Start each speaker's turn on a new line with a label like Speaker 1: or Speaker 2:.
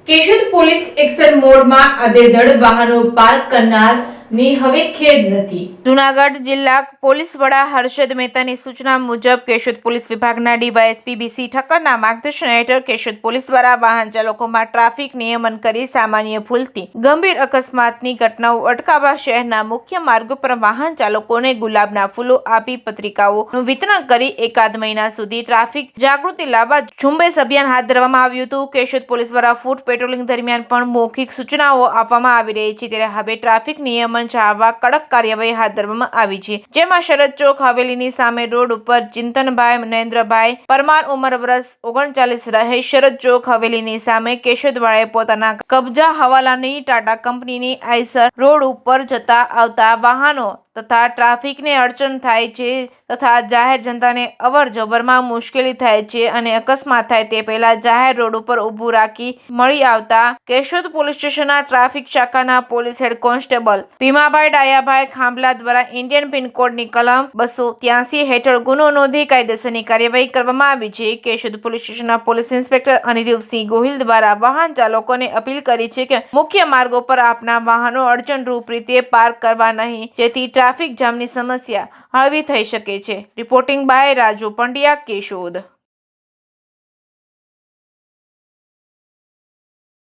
Speaker 1: Keshod police action મોડમાં આડેધડ વાહનો પાર્ક કરનારની હવે ખેડ નથી। જૂનાગઢ જિલ્લા પોલીસ વડા હર્ષદ મહેતાની સૂચના મુજબ કેશોદ પોલીસ વિભાગના ડીવાયએસપી બીસી ઠક્કરના માર્ગદર્શન હેઠળ કેશોદ પોલીસ દ્વારા વાહન ચાલકોમાં ટ્રાફિક નિયમન કરી સામાન્ય ભૂલથી ગંભીર અકસ્માતની ઘટનાઓ અટકાવવા શહેરના મુખ્ય માર્ગો પર વાહન ચાલકોને ગુલાબના ફૂલો આપી પત્રિકાઓનું વિતરણ કરી એકાદ મહિના સુધી ટ્રાફિક જાગૃતિ લાવવા ઝુંબેશ અભિયાન હાથ ધરવામાં આવ્યું હતું। કેશોદ પોલીસ દ્વારા ફૂટ પેટ્રોલિંગ દરમિયાન પણ મૌખિક સૂચનાઓ આપવામાં આવી રહી છે, ત્યારે હવે ટ્રાફિક નિયમન જાળવવા કડક કાર્યવાહી હાથ ધરવામાં આવી છે, જેમાં શરદ ચોક હવેલીની સામે રોડ ઉપર ચિંતનભાઈ નરેન્દ્રભાઈ પરમાર ઉંમર વર્ષ 39 રહે શરદ ચોક હવેલીની સામે કેશોદવાળાએ પોતાના કબજા હવાલાની ટાટા કંપનીની આઈસર રોડ ઉપર જતા આવતા વાહનો તથા ટ્રાફિકને અડચણ થાય છે તથા જાહેર જનતાને અવર જવરમાં મુશ્કેલી થાય છે અને અકસ્માત થાય તે પહેલા જાહેર રોડ ઉપર ઊભું રાખી મળી આવતા કેશોદ પોલીસ સ્ટેશનના ટ્રાફિક શાખાના police head constable Bhimabhai Dayabhai Khambhala દ્વારા ઇન્ડિયન પિનકોડની કલમ 283 હેઠળ ગુનો નોંધી કાયદેસરની કાર્યવાહી કરવામાં આવી છે। કેશોદ પોલીસ સ્ટેશનના પોલીસ ઇન્સ્પેક્ટર અનિરુદ્ધસિંહ ગોહિલ દ્વારા વાહન ચાલકોને અપીલ કરી છે કે મુખ્ય માર્ગો પર આપના વાહનો અડચણરૂપ રીતે પાર્ક કરવા નહીં, જેથી ટ્રાફિક જામની સમસ્યા હળવી થઈ શકે છે। Reporting by Raju Pandya, Keshod.